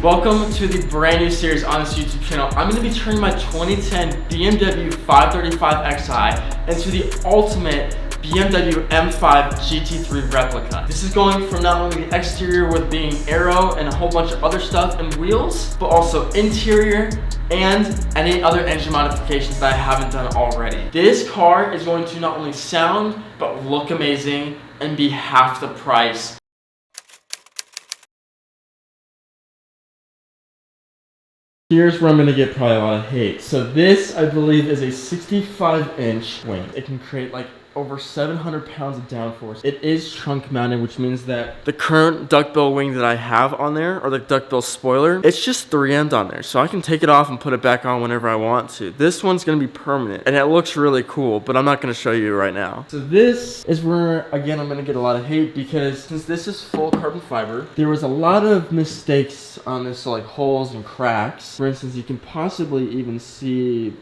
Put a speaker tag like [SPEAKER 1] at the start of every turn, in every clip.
[SPEAKER 1] Welcome to the brand new series on this YouTube channel. I'm going to be turning my 2010 BMW 535xi into the ultimate BMW M5 GT3 replica. This is going from not only the exterior with being aero and a whole bunch of other stuff and wheels, but also interior and any other engine modifications that I haven't done already. This car is going to not only sound, but look amazing and be half the price. Here's where I'm gonna get probably a lot of hate. So this, I believe, is a 65-inch wing. It can create like over 700 pounds of downforce. It is trunk mounted, which means that the current duckbill wing that I have on there, or the duckbill spoiler, it's just 3M'd on there. So I can take it off and put it back on whenever I want to. This one's gonna be permanent, and it looks really cool, but I'm not gonna show you right now. So this is where, again, I'm gonna get a lot of hate because since this is full carbon fiber, there was a lot of mistakes on this, so like holes and cracks. For instance, you can possibly even see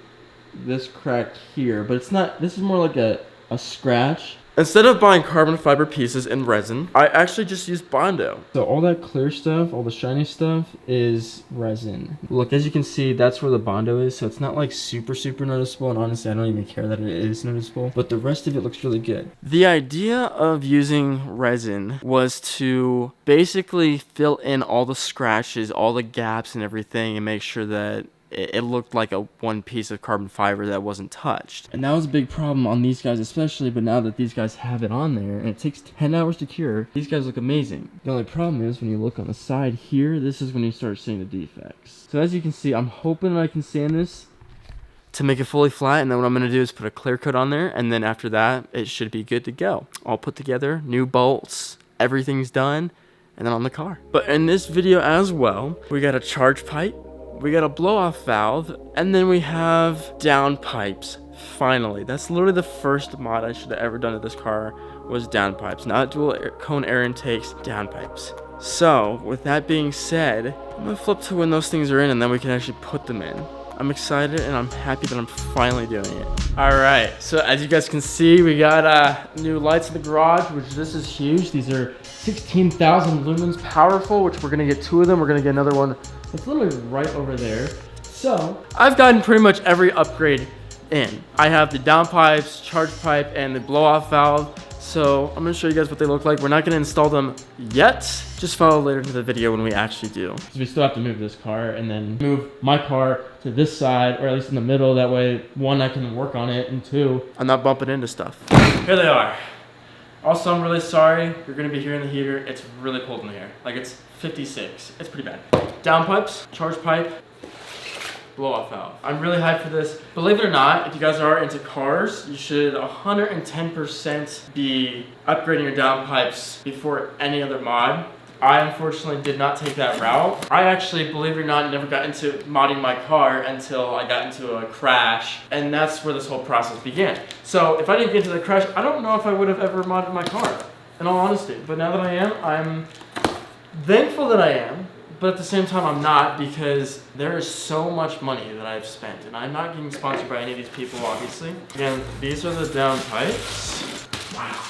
[SPEAKER 1] this crack here, but it's not, this is more like a scratch. Instead of buying carbon fiber pieces in resin, I actually just used Bondo. So all that clear stuff, all the shiny stuff is resin. Look, as you can see, that's where the Bondo is, so it's not like super noticeable, and honestly, I don't even care that it is noticeable, but the rest of it looks really good. The idea of using resin was to basically fill in all the scratches, all the gaps and everything, and make sure that it looked like a one piece of carbon fiber that wasn't touched. And that was a big problem on these guys especially, but now that these guys have it on there and it takes 10 hours to cure, these guys look amazing. The only problem is when you look on the side here, this is when you start seeing the defects. So as you can see, I'm hoping that I can sand this to make it fully flat, and then what I'm gonna do is put a clear coat on there, and then after that, it should be good to go. All put together, new bolts, everything's done, and then on the car. But in this video as well, we got a charge pipe, we got a blow-off valve, and then we have downpipes. Finally, that's literally the first mod I should have ever done to this car, was downpipes. Not dual cone air intakes, downpipes. So, with that being said, I'm gonna flip to when those things are in, and then we can actually put them in. I'm excited, and I'm happy that I'm finally doing it. All right, so as you guys can see, we got new lights in the garage, which this is huge. These are 16,000 lumens powerful, which we're gonna get 2 of them. We're gonna get another one. It's literally right over there. So I've gotten pretty much every upgrade in. I have the downpipes, charge pipe, and the blow-off valve. So I'm gonna show you guys what they look like. We're not gonna install them yet. Just follow later into the video when we actually do. Because we still have to move this car and then move my car to this side, or at least in the middle. That way, 1, I can work on it, and 2, I'm not bumping into stuff. Here they are. Also, I'm really sorry you're gonna be hearing the heater. It's really cold in here. Like, it's 56. It's pretty bad. Downpipes, charge pipe, blow-off valve. I'm really hyped for this. Believe it or not, if you guys are into cars, you should 110% be upgrading your downpipes before any other mod. I unfortunately did not take that route. I actually, believe it or not, never got into modding my car until I got into a crash, and that's where this whole process began. So if I didn't get into the crash, I don't know if I would have ever modded my car, in all honesty. But now that I am, I'm thankful that I am, but at the same time I'm not, because there is so much money that I've spent, and I'm not getting sponsored by any of these people, obviously. Again, these are the downpipes. Wow.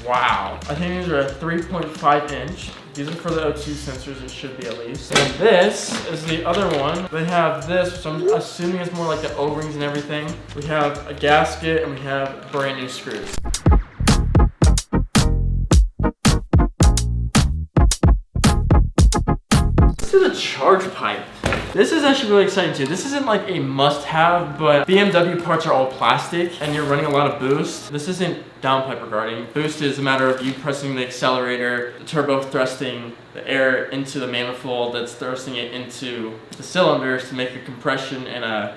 [SPEAKER 1] Wow. I think these are a 3.5 inch. These are for the O2 sensors, it should be at least. And this is the other one. They have this, which I'm assuming is more like the O-rings and everything. We have a gasket, and we have brand new screws. Let's do the charge pipe. This is actually really exciting too. This isn't like a must-have, but BMW parts are all plastic and you're running a lot of boost. This isn't downpipe regarding. Boost is a matter of you pressing the accelerator, the turbo thrusting the air into the manifold that's thrusting it into the cylinders to make a compression and a...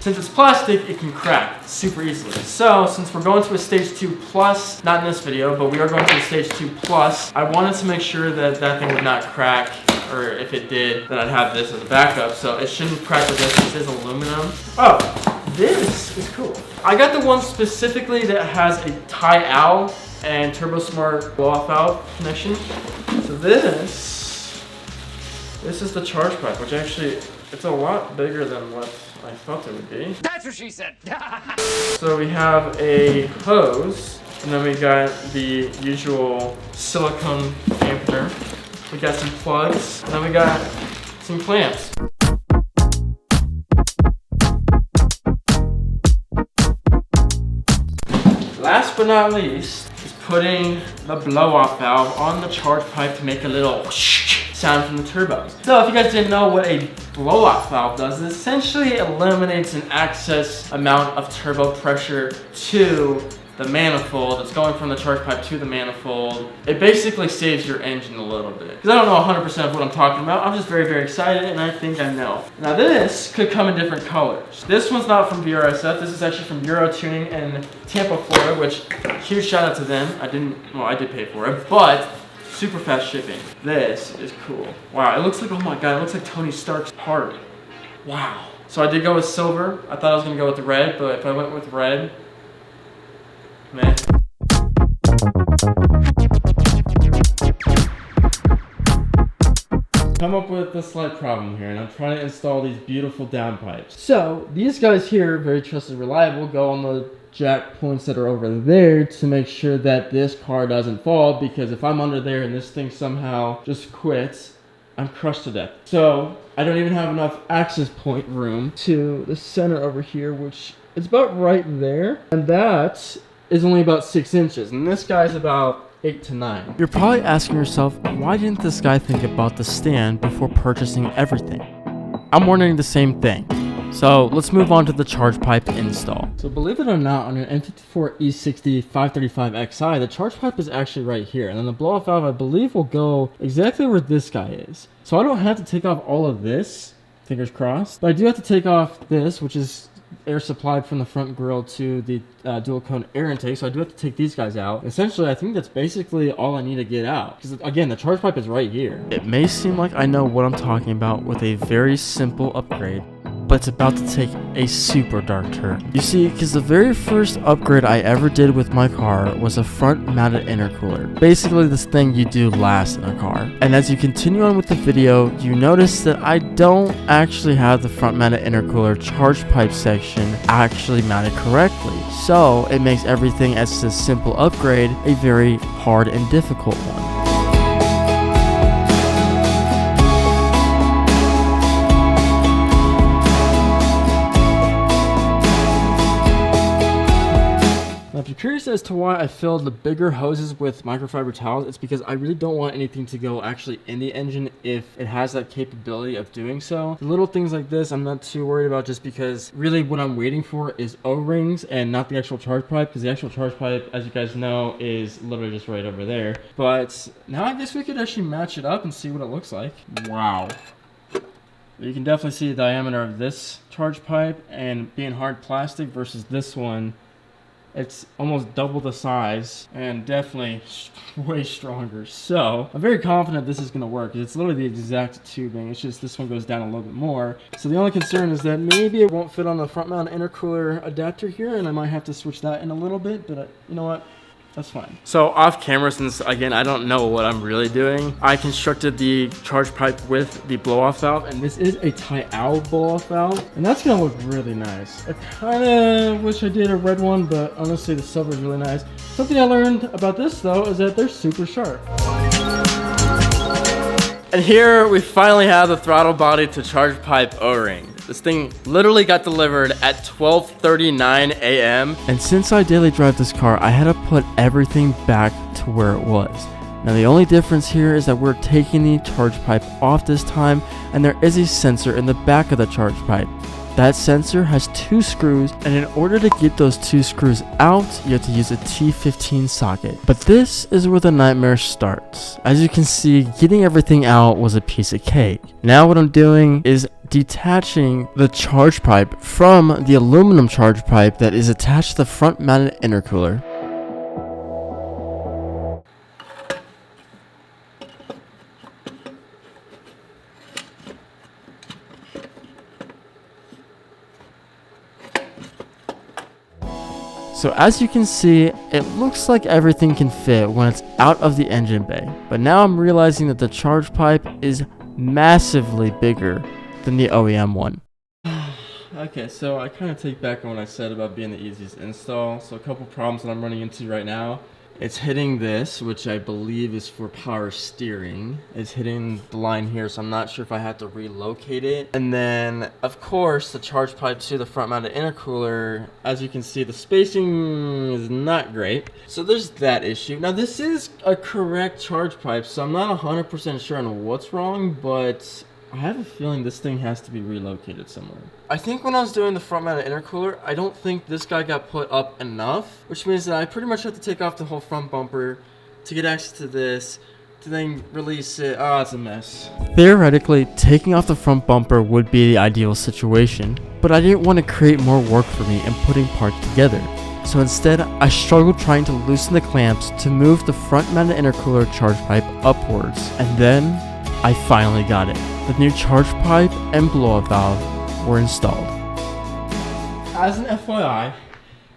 [SPEAKER 1] Since it's plastic, it can crack super easily. So, since we're going to a stage 2 plus, not in this video, but we are going to a stage 2 plus, I wanted to make sure that that thing would not crack, or if it did, then I'd have this as a backup. So it shouldn't crack with this. This is aluminum. Oh, this is cool. I got the one specifically that has a TiAL and Turbo Smart blow-off valve connection. So this is the charge pipe, which actually, it's a lot bigger than what I thought it would be. That's what she said. So we have a hose, and then we got the usual silicone dampener. we got some plugs, and then we got some clamps. Last but not least is putting the blow-off valve on the charge pipe to make a little sound from the turbos. So if you guys didn't know what a blow-off valve does, it essentially eliminates an excess amount of turbo pressure to the manifold. It's going from the charge pipe to the manifold. It basically saves your engine a little bit. Because I don't know 100% of what I'm talking about. I'm just very, very excited, and I think I know. Now this could come in different colors. This one's not from VRSF. This is actually from Euro Tuning in Tampa, Florida, which huge shout out to them. I did pay for it, but super fast shipping. This is cool. Wow, it looks like, oh my God, it looks like Tony Stark's heart. Wow. So I did go with silver. I thought I was gonna go with red, but if I went with red, man. Come up with a slight problem here, and I'm trying to install these beautiful downpipes. So these guys here, very trusted, reliable, go on the jack points that are over there to make sure that this car doesn't fall, because if I'm under there and this thing somehow just quits, I'm crushed to death. So I don't even have enough access point room to the center over here, which is about right there, and that is only about 6 inches, and this guy's about 8 to 9. You're probably asking yourself, why didn't this guy think about the stand before purchasing everything? I'm wondering the same thing. So let's move on to the charge pipe install. So believe it or not, on an N54 E60 535xi, the charge pipe is actually right here, and then the blow-off valve, I believe, will go exactly where this guy is. So I don't have to take off all of this, fingers crossed, but I do have to take off this, which is air supplied from the front grille to the dual cone air intake, so I do have to take these guys out. Essentially, I think that's basically all I need to get out, because again, the charge pipe is right here. It may seem like I know what I'm talking about with a very simple upgrade, but it's about to take a super dark turn. You see, because the very first upgrade I ever did with my car was a front mounted intercooler. Basically this thing you do last in a car. And as you continue on with the video, you notice that I don't actually have the front mounted intercooler charge pipe section actually mounted correctly. So it makes everything as a simple upgrade a very hard and difficult one. If you're curious as to why I filled the bigger hoses with microfiber towels, it's because I really don't want anything to go actually in the engine if it has that capability of doing so. The little things like this I'm not too worried about, just because really what I'm waiting for is O-rings and not the actual charge pipe, because the actual charge pipe, as you guys know, is literally just right over there. But now I guess we could actually match it up and see what it looks like. Wow. You can definitely see the diameter of this charge pipe, and being hard plastic versus this one, it's almost double the size and definitely way stronger. So I'm very confident this is going to work. It's literally the exact tubing. It's just this one goes down a little bit more. So the only concern is that maybe it won't fit on the front mount intercooler adapter here, and I might have to switch that in a little bit, but you know what? That's fine. So off camera, since again I don't know what I'm really doing, I constructed the charge pipe with the blow-off valve, and this is a TiAL blow-off valve, and that's gonna look really nice. I kind of wish I did a red one, but honestly the silver is really nice. Something I learned about this though is that they're super sharp. And here we finally have the throttle body to charge pipe O-ring. This thing literally got delivered at 12:39 a.m. And since I daily drive this car, I had to put everything back to where it was. Now the only difference here is that we're taking the charge pipe off this time, and there is a sensor in the back of the charge pipe. That sensor has 2 screws, and in order to get those 2 screws out, you have to use a T15 socket. But this is where the nightmare starts. As you can see, getting everything out was a piece of cake. Now what I'm doing is detaching the charge pipe from the aluminum charge pipe that is attached to the front mounted intercooler. So as you can see, it looks like everything can fit when it's out of the engine bay. But now I'm realizing that the charge pipe is massively bigger than the OEM one. Okay, so I kind of take back on what I said about being the easiest install. So a couple problems that I'm running into right now It's hitting this, which I believe is for power steering. It's hitting the line here, so I'm not sure if I have to relocate it. And then, of course, the charge pipe to the front mounted intercooler. As you can see, the spacing is not great. So there's that issue. Now, this is a correct charge pipe, so I'm not 100% sure on what's wrong, but I have a feeling this thing has to be relocated somewhere. I think when I was doing the front mounted intercooler, I don't think this guy got put up enough, which means that I pretty much have to take off the whole front bumper to get access to this, to then release it. Ah, it's a mess. Theoretically, taking off the front bumper would be the ideal situation, but I didn't want to create more work for me in putting parts together. So instead, I struggled trying to loosen the clamps to move the front mounted intercooler charge pipe upwards, and then I finally got it. The new charge pipe and blow-up valve were installed. As an FYI,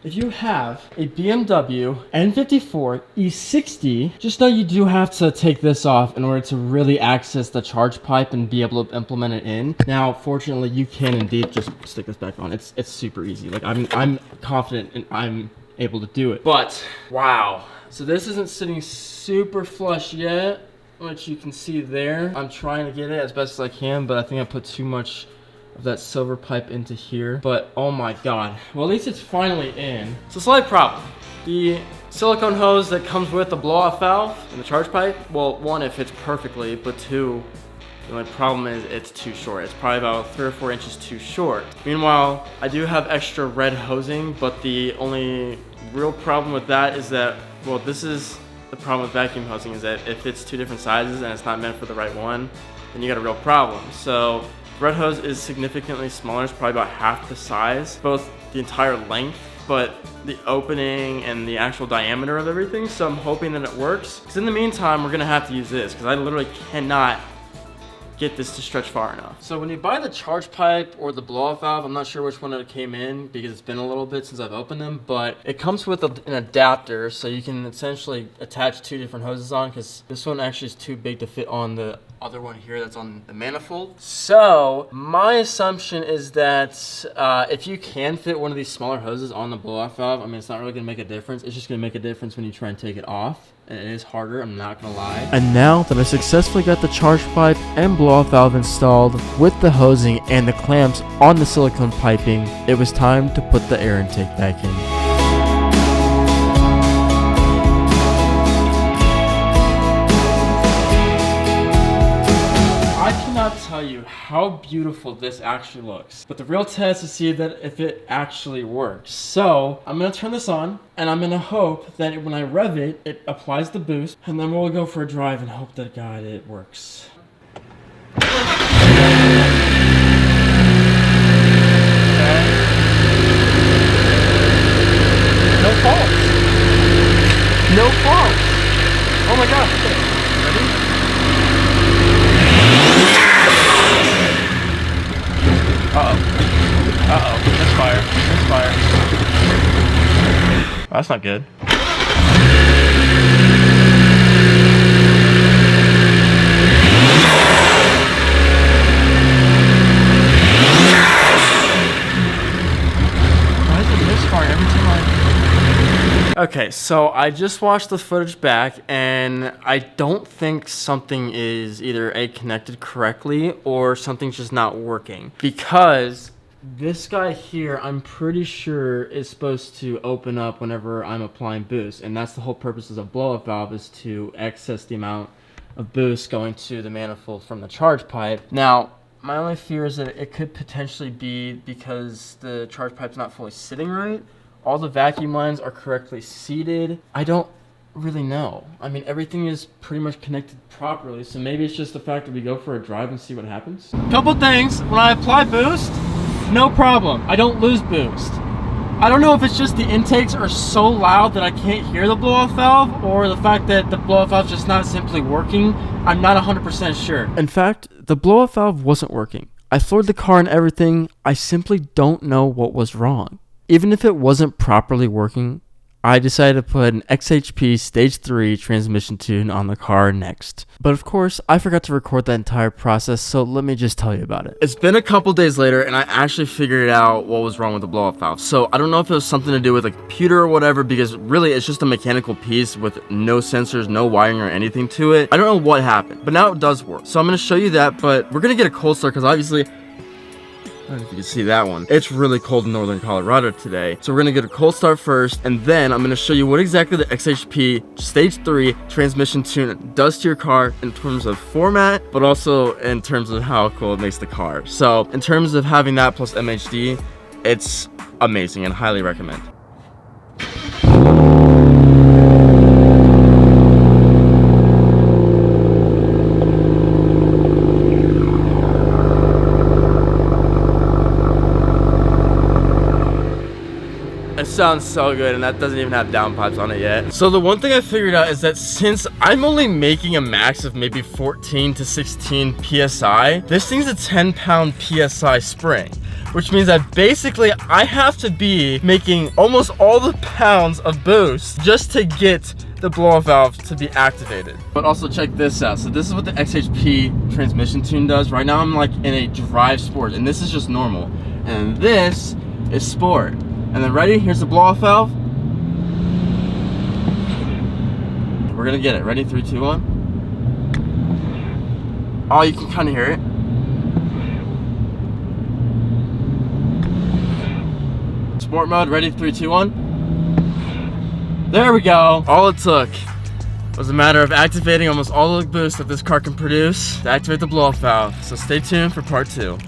[SPEAKER 1] if you have a BMW N54 E60, just know you do have to take this off in order to really access the charge pipe and be able to implement it in. Now, fortunately, you can indeed just stick this back on. It's super easy. Like I'm confident and I'm able to do it. But wow, so this isn't sitting super flush yet, which you can see there. I'm trying to get it as best as I can, but I think I put too much of that silver pipe into here. But oh my god, well, at least it's finally in. It's a slight problem. The silicone hose that comes with the blow-off valve and the charge pipe, well, one, it fits perfectly, but two, the only problem is it's too short. It's probably about 3 or 4 inches too short. Meanwhile, I do have extra red hosing, but the only real problem with that is that, well, this is the problem with vacuum hosing, is that if it's 2 different sizes and it's not meant for the right one, then you got a real problem. So red hose is significantly smaller. It's probably about half the size, both the entire length, but the opening and the actual diameter of everything. So I'm hoping that it works. Because in the meantime, we're gonna have to use this because I literally cannot get this to stretch far enough. So when you buy the charge pipe or the blow-off valve, I'm not sure which one it came in because it's been a little bit since I've opened them, but it comes with an adapter, so you can essentially attach 2 different hoses on, because this one actually is too big to fit on the other one here that's on the manifold. So my assumption is that if you can fit one of these smaller hoses on the blow-off valve, I mean, it's not really gonna make a difference. It's just gonna make a difference when you try and take it off. And it is harder, I'm not gonna lie. And now that I successfully got the charge pipe and blow-off valve installed with the hosing and the clamps on the silicone piping, it was time to put the air intake back in. I cannot tell you how beautiful this actually looks, but the real test is to see that if it actually works. So I'm gonna turn this on, and I'm gonna hope that when I rev it, it applies the boost, and then we'll go for a drive and hope that God it works. Okay. No faults. No faults. Oh my God. Ready? Uh-oh, that's fire, that's fire. Oh, that's not good. Why is it misfiring every time Okay, so I just watched the footage back, and I don't think something is either A, connected correctly, or something's just not working. Because this guy here, I'm pretty sure, is supposed to open up whenever I'm applying boost, and that's the whole purpose of a blow-up valve, is to access the amount of boost going to the manifold from the charge pipe. Now, my only fear is that it could potentially be because the charge pipe's not fully sitting right. All the vacuum lines are correctly seated. I don't really know. I mean, everything is pretty much connected properly, so maybe it's just the fact that we go for a drive and see what happens. Couple things, when I apply boost, no problem. I don't lose boost. I don't know if it's just the intakes are so loud that I can't hear the blow-off valve, or the fact that the blow-off valve's just not simply working. I'm not 100% sure. In fact, the blow-off valve wasn't working. I floored the car and everything. I simply don't know what was wrong. Even if it wasn't properly working, I decided to put an XHP Stage 3 transmission tune on the car next. But of course, I forgot to record that entire process, so let me just tell you about it. It's been a couple days later, and I actually figured out what was wrong with the blow-off valve. So I don't know if it was something to do with a computer or whatever, because really it's just a mechanical piece with no sensors, no wiring or anything to it. I don't know what happened, but now it does work. So I'm going to show you that, but we're going to get a cold start because obviously, I don't know if you can see that one. It's really cold in northern Colorado today. So we're gonna get a cold start first, and then I'm gonna show you what exactly the XHP Stage 3 transmission tune does to your car in terms of format, but also in terms of how cool it makes the car. So in terms of having that plus MHD, it's amazing and highly recommend. It sounds so good, and that doesn't even have downpipes on it yet. So the one thing I figured out is that since I'm only making a max of maybe 14 to 16 PSI, this thing's a 10-pound PSI spring, which means that basically I have to be making almost all the pounds of boost just to get the blow-off valve to be activated. But also check this out. So this is what the XHP transmission tune does. Right now I'm like in a drive sport, and this is just normal. And this is sport. And then ready? Here's the blow-off valve. We're gonna get it. Ready? 3, 2, 1. Oh, you can kind of hear it. Sport mode. Ready? 3, 2, 1. There we go. All it took was a matter of activating almost all the boost that this car can produce to activate the blow-off valve. So stay tuned for part 2.